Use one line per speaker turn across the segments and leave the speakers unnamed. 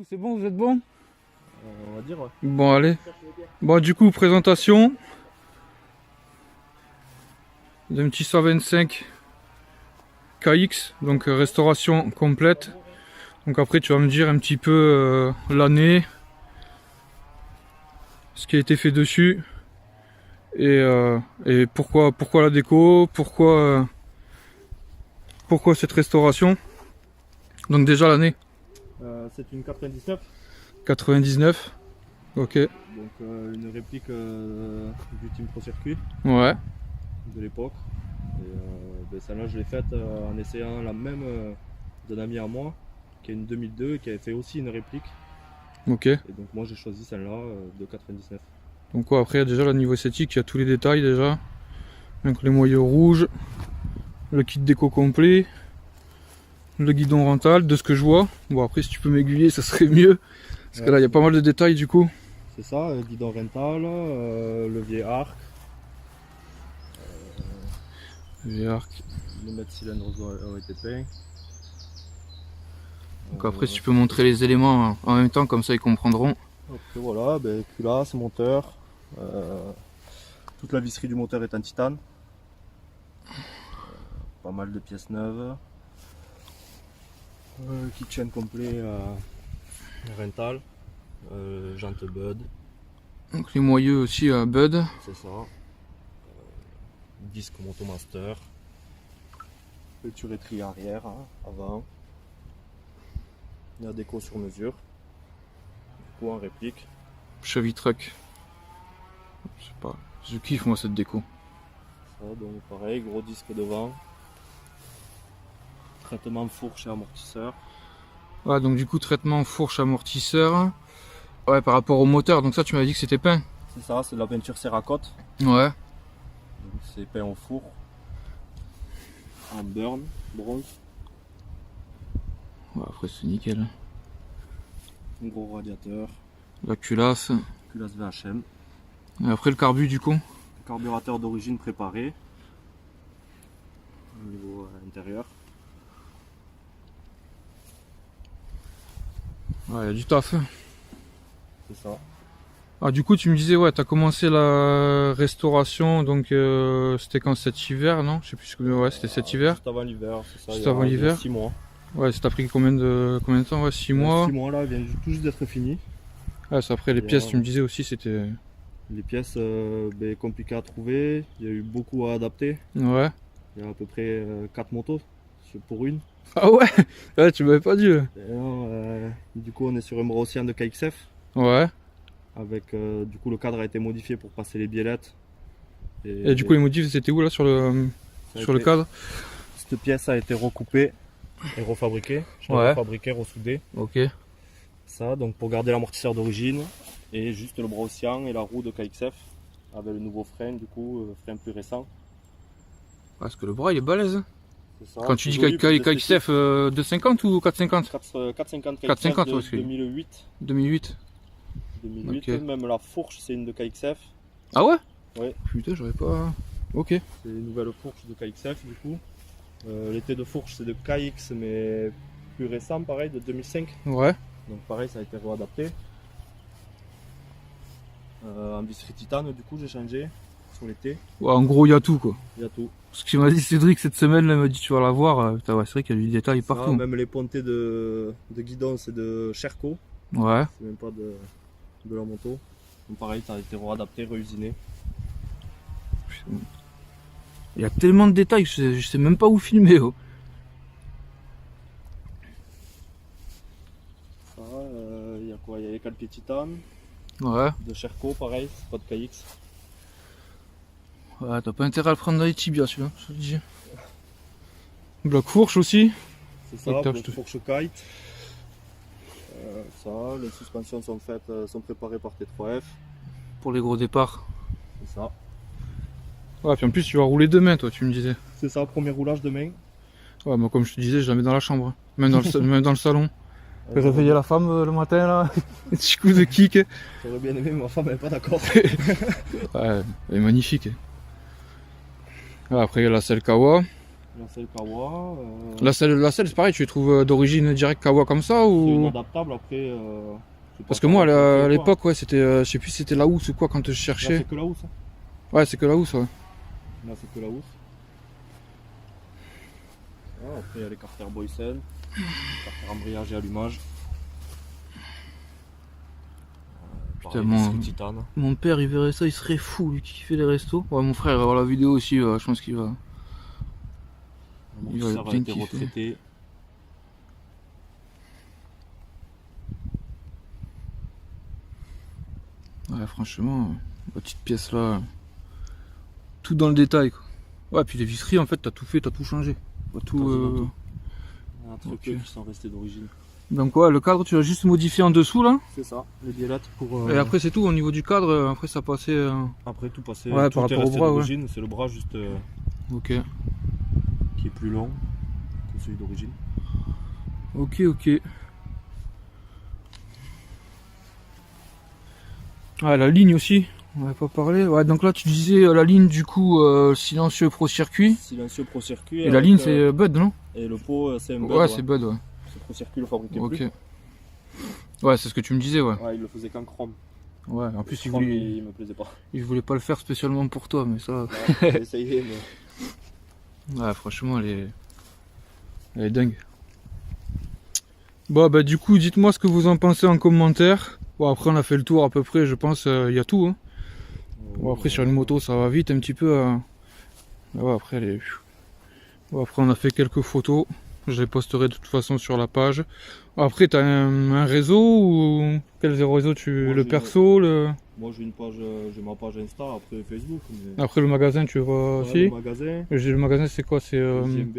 C'est bon, vous êtes bon?
On va dire, ouais.
Bon, allez. Bon, du coup, présentation d'un petit 125 KX, donc restauration complète. Donc après, tu vas me dire un petit peu l'année, ce qui a été fait dessus et pourquoi la déco, pourquoi cette restauration. Donc déjà l'année
C'est une 99,
99. Ok.
donc une réplique du Team Pro Circuit
Ouais.
de l'époque. Et celle-là, je l'ai faite en essayant la même d'un ami à moi, qui est une 2002 et qui avait fait aussi une réplique.
Ok.
Et donc moi, j'ai choisi celle-là de 99.
Donc ouais, après déjà le niveau esthétique, il y a tous les détails déjà. Donc les moyeux rouges, le kit déco complet, le guidon rental, de ce que je vois. Bon après si tu peux m'aiguiller ça serait mieux. Parce que là il y a pas mal de détails du coup.
C'est ça, guidon rental, levier arc,
Les arcs.
le mètre cylindre ont été peints.
Donc après si tu peux montrer les éléments en même temps comme ça ils comprendront.
Après voilà, culasse, moteur, toute la visserie du moteur est en titane, pas mal de pièces neuves, kitchen complet rental, jante Bud,
Donc les moyeux aussi à Bud.
c'est ça, disque Motomaster, le turreterie arrière, avant, la déco sur mesure, du coup en réplique.
Chevy Truck. Je sais pas. Je kiffe moi cette déco.
Ça, donc pareil, gros disque devant, traitement fourche et amortisseur.
Ouais donc du coup traitement fourche amortisseur. Ouais par rapport au moteur, donc ça tu m'avais dit que c'était peint.
C'est ça, c'est de la peinture céracote,
Ouais.
donc c'est peint au four, en burn, bronze,
Ouais après c'est nickel.
un gros radiateur,
La culasse.
culasse VHM,
Et après le carbu du coup.
carburateur d'origine préparé au niveau intérieur.
Ouais il y a du taf.
C'est ça.
Ah du coup tu me disais ouais t'as commencé la restauration donc c'était quand cet hiver non? Je sais plus ce que ouais c'était cet hiver.
Juste avant l'hiver, c'est ça.
Juste
il y a-
avant
il y a
l'hiver.
6 mois.
Ouais ça t'a pris combien de temps? Ouais 6 mois.
6 mois là, vient tout juste d'être fini.
Ouais c'est après les
Et
pièces tu me disais aussi c'était.
Les pièces compliquées à trouver, il y a eu beaucoup à adapter.
Ouais.
Il y a à peu près 4 motos pour une.
Ah ouais, ouais tu m'avais pas dit.
Et alors, du coup on est sur un bras océan de KXF.
Ouais.
Avec du coup le cadre a été modifié pour passer les biellettes.
Et du coup les motifs c'était où là sur le cadre?
Cette pièce a été recoupée et refabriquée. Je l'ai
Ouais.
refabriquée, ressoudée.
Ok.
Ça donc pour garder l'amortisseur d'origine et juste le bras océan et la roue de KXF avec le nouveau frein du coup, frein plus récent.
Parce que le bras il est balèze.
C'est ça,
Quand tu
c'est
dis
joli, plus esthétique.
KXF 250 ou 450?
450 KXF
450,
de
ouais, c'est-
2008.
2008.
2008.
Ok.
Même la fourche c'est une de KXF.
Ah ouais?
Ouais.
Putain j'aurais pas. Ok.
C'est une nouvelle fourche de KXF du coup. L'été de fourche c'est de KX mais plus récent pareil de 2005.
Ouais.
Donc pareil ça a été réadapté. En visserie titane du coup j'ai changé sur l'été.
Ouais en gros il y a tout quoi.
Il y a tout.
Ce qu'il m'a dit Cédric cette semaine, là, il m'a dit tu vas la voir. Putain, ouais, c'est vrai qu'il y a du détail
Ça,
partout.
même les pontées de guidon c'est de Sherco.
Ouais.
C'est même pas de la moto. Donc pareil ça a été réadapté, réusiné.
Il y a tellement de détails, je sais même pas où filmer. Oh.
Ça, il y a quoi? Il y a les calpiers titane
Ouais.
de Sherco pareil, c'est pas de KX.
Ouais, t'as pas intérêt à le prendre dans les tibias celui-là, je te le dis. Bloc fourche aussi.
C'est ça,
Octave,
pour
je te-
fourche kite. Ça, les suspensions sont faites, sont préparées par T3F.
Pour les gros départs.
C'est ça.
Ouais, puis en plus tu vas rouler demain toi, tu me disais.
C'est ça, premier roulage demain.
Ouais, moi comme je te disais, je la mets dans la chambre. Même dans le, même dans le salon. Je vais réveiller la femme le matin là. Un petit coup de kick.
J'aurais bien aimé, mais ma femme n'est pas d'accord.
Ouais, elle est magnifique. Ouais, après il y a la selle Kawa.
La selle Kawa.
La selle c'est pareil, tu les trouves d'origine directe Kawa comme ça
C'est une
ou...
adaptable après.
Parce que moi à l'époque, ouais, c'était, je sais plus si c'était la housse ou quoi quand je
Là,
cherchais.
c'est que la housse. Hein.
Ouais, c'est que la housse, ouais.
Là, c'est que la housse. Ah, après, il y a les carters Boysen, carters embrayage et allumage.
Putain,
Pareil, titane.
mon père il verrait ça, il serait fou, lui qui fait les restos. Ouais, mon frère il va voir la vidéo aussi, je pense qu'il va.
L'amortisseur a été retraité.
Ouais, franchement, la petite pièce là, tout dans le détail quoi. Ouais, puis les visseries en fait, t'as tout fait, t'as tout changé. Tout,
Tout. Il y a un truc
ok.
qui sont restés d'origine.
Donc ouais, le cadre tu l'as juste modifié en dessous là.
C'est ça, les biellettes pour.
Et après c'est tout au niveau du cadre, après ça passait.
Après tout passé,
Ouais,
tout
par
est
rapport au
resté
bras,
d'origine, c'est le bras juste
Ok.
qui est plus long que celui d'origine.
Ok. Ah, la ligne aussi, on va pas parler. Ouais, donc là tu disais la ligne du coup silencieux pro circuit.
Silencieux pro circuit.
Et la ligne c'est Bud, non?
Et le pot c'est un Bud.
Ouais, c'est Bud, ouais.
C'est pro circuit, le fabriquait
Ok.
plus.
Ouais, c'est ce que tu me disais, ouais.
Ouais, il le faisait qu'en chrome.
Ouais, en plus
Chrome, il me plaisait pas.
il voulait pas le faire spécialement pour toi, mais ça.
Ouais, j'ai essayé, mais.
Ouais, franchement, elle est dingue. Bon, bah, du coup, dites-moi ce que vous en pensez en commentaire. Bon, après, on a fait le tour à peu près, je pense, il y a tout. Hein. Bon, après, sur une moto, ça va vite un petit peu. Ouais, après, bon, après, on a fait quelques photos. Je les posterai de toute façon sur la page. Après, t'as un réseau ou quel réseau
Moi,
le perso,
Moi, j'ai une page, j'ai ma page Insta, après Facebook. Mais...
Après, le magasin, tu vois
Ouais,
aussi.
le magasin.
Le magasin, c'est quoi? C'est
JMB.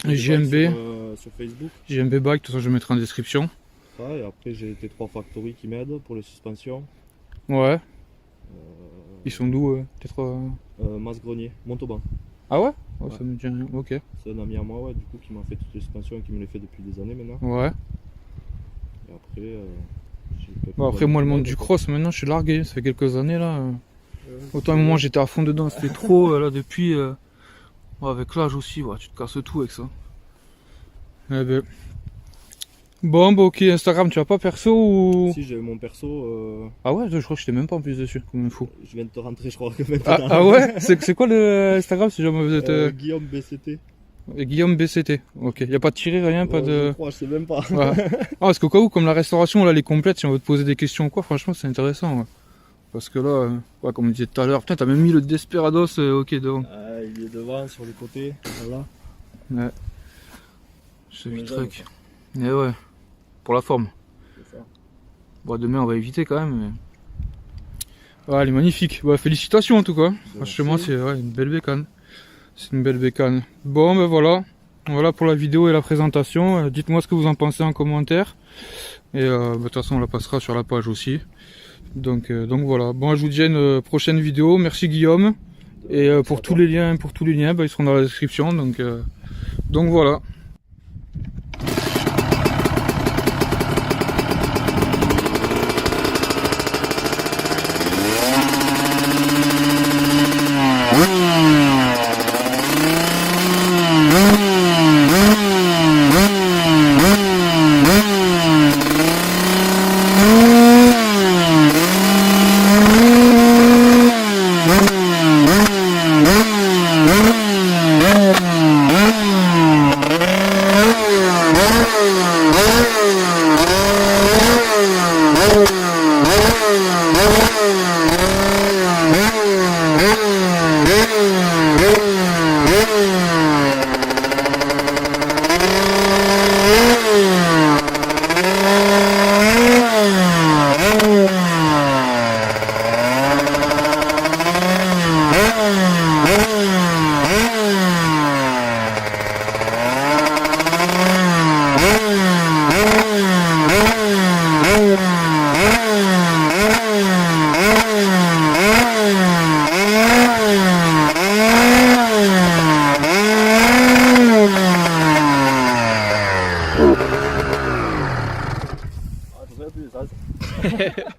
JMB.
Sur Facebook.
JMB Bike, de toute façon, je mettrai en description.
Ça, et après, j'ai T3 Factory qui m'aident pour les suspensions.
Ouais. Ils sont d'où peut-être
Mas Grenier, Montauban.
Ah ouais,
Ouais.
Ça me dit rien. Ok.
C'est un ami à moi, ouais, du coup, qui m'a fait toutes les suspensions et qui me les fait depuis des années maintenant.
Ouais.
Et après, j'ai quelques
Bon, après,
amis
moi, le
qui
monde
m'aident,
du
quoi.
cross, maintenant, je suis largué. Ça fait quelques années là. Autant à un
c'est
moment,
bon.
j'étais à fond dedans, c'était trop. Là, depuis. Ouais, avec l'âge aussi, ouais, tu te casses tout avec ça. Eh ben. Bon, bah, ok, Instagram, tu as pas perso ou.
Si, j'ai mon perso,
Ah ouais, je crois que je t'ai même pas en plus dessus, comme info.
je viens de te rentrer, je crois que même
Ah,
pas.
ah ouais c'est quoi le Instagram si jamais vous êtes.
Guillaume BCT.
Guillaume BCT. Ok, y a pas de tiré, rien, pas
Je
de.
crois, je sais même pas.
Ouais. Ah, parce qu'au cas où, comme la restauration, là, elle est complète, si on veut te poser des questions ou quoi, franchement, c'est intéressant. Ouais. Parce que là, ouais, comme on disait tout à l'heure, putain, t'as même mis le Desperados, ok, devant.
Ah, il est devant, sur les côtés, voilà.
Ouais. Ce
Ouais,
truc. Et ouais, pour la forme.
C'est ça.
Bon, demain, on va éviter quand même. Mais... Ouais, elle est magnifique. Ouais, félicitations en tout cas. Franchement, c'est ouais, une belle bécane. C'est une belle bécane. Bon, ben voilà. Voilà pour la vidéo et la présentation. Dites-moi ce que vous en pensez en commentaire. Et de toute façon, on la passera sur la page aussi. Donc voilà. Bon, je vous dis à une prochaine vidéo. Merci Guillaume. Et pour tous les liens, bah, ils seront dans la description. Donc voilà.
Ah, ça serait plus ça.